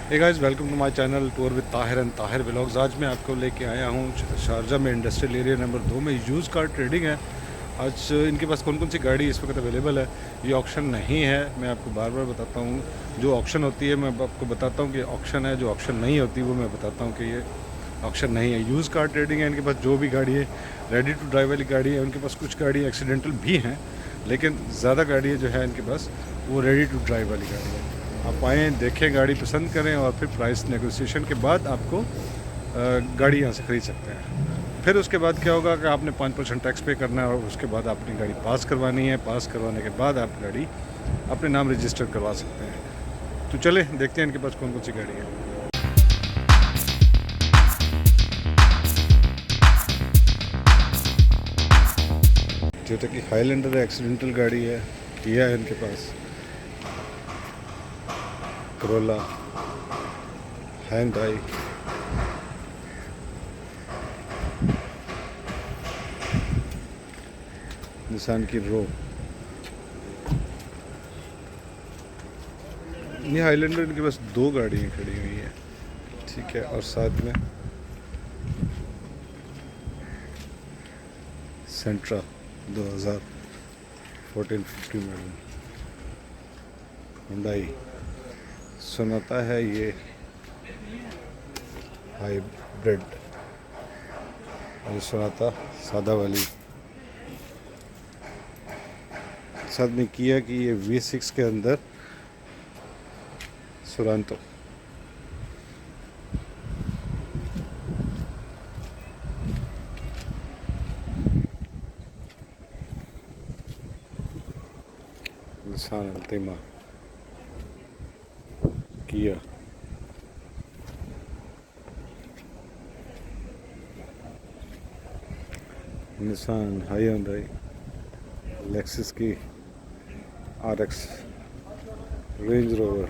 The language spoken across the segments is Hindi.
Hey guys, welcome to my channel tour with Tahir and Tahir vlogs. आज मैं आपको लेके आया हूँ शारजा में इंडस्ट्रियल एरिया नंबर 2 में यूज़ कार ट्रेडिंग है। आज इनके पास कौन कौन सी गाड़ी इस वक्त अवेलेबल है। ये ऑक्शन नहीं है, मैं आपको बार बार बताता हूँ। जो ऑक्शन होती है मैं आपको बताता हूँ कि ऑक्शन है, जो ऑक्शन नहीं होती वो मैं बताता हूँ कि ये ऑक्शन नहीं है। यूज़ कार ट्रेडिंग है। इनके पास जो भी गाड़ी है रेडी टू ड्राइव वाली गाड़ी है। उनके पास कुछ गाड़ी एक्सीडेंटल भी हैं, लेकिन ज़्यादा गाड़ी जो है इनके पास वो रेडी टू ड्राइव वाली गाड़ी है। आप आएँ, देखें, गाड़ी पसंद करें और फिर प्राइस नेगोशिएशन के बाद आपको गाड़ी यहाँ से ख़रीद सकते हैं। फिर उसके बाद क्या होगा कि आपने 5% टैक्स पे करना है और उसके बाद अपनी गाड़ी पास करवानी है। पास करवाने के बाद आप गाड़ी अपने नाम रजिस्टर करवा सकते हैं। तो चले देखते हैं इनके पास कौन कौन सी गाड़ी है। जो कि हाईलैंडर एक्सीडेंटल गाड़ी है, किया है इनके पास, करोला, हैंडई, निसान की रो। ये हाईलैंडर इनके पास 2 गाड़ियाँ खड़ी हुई हैं, ठीक है। और साथ में सेंट्रा 2014-15 मॉडल, हुंडई सोनाटा है, ये हाइब्रिड, और सोनाटा सादा वाली। साथ में किया कि ये V6 के अंदर सोरांतो। निसान अल्टीमा, किया, निसान हाइंडई, लेक्सस की RX, रेंज रोवर,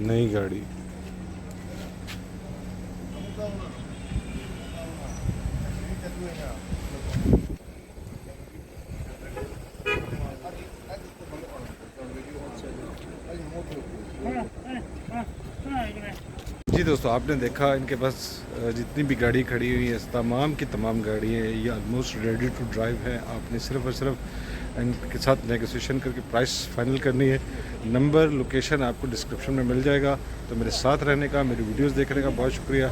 नई गाड़ी। जी दोस्तों, आपने देखा इनके पास जितनी भी गाड़ी खड़ी हुई है, तमाम की तमाम गाड़ी है ये ऑलमोस्ट रेडी टू ड्राइव है। आपने सिर्फ और सिर्फ इनके साथ नेगोशिएशन करके प्राइस फाइनल करनी है। नंबर, लोकेशन आपको डिस्क्रिप्शन में मिल जाएगा। तो मेरे साथ रहने का, मेरी वीडियोस देखने का बहुत शुक्रिया।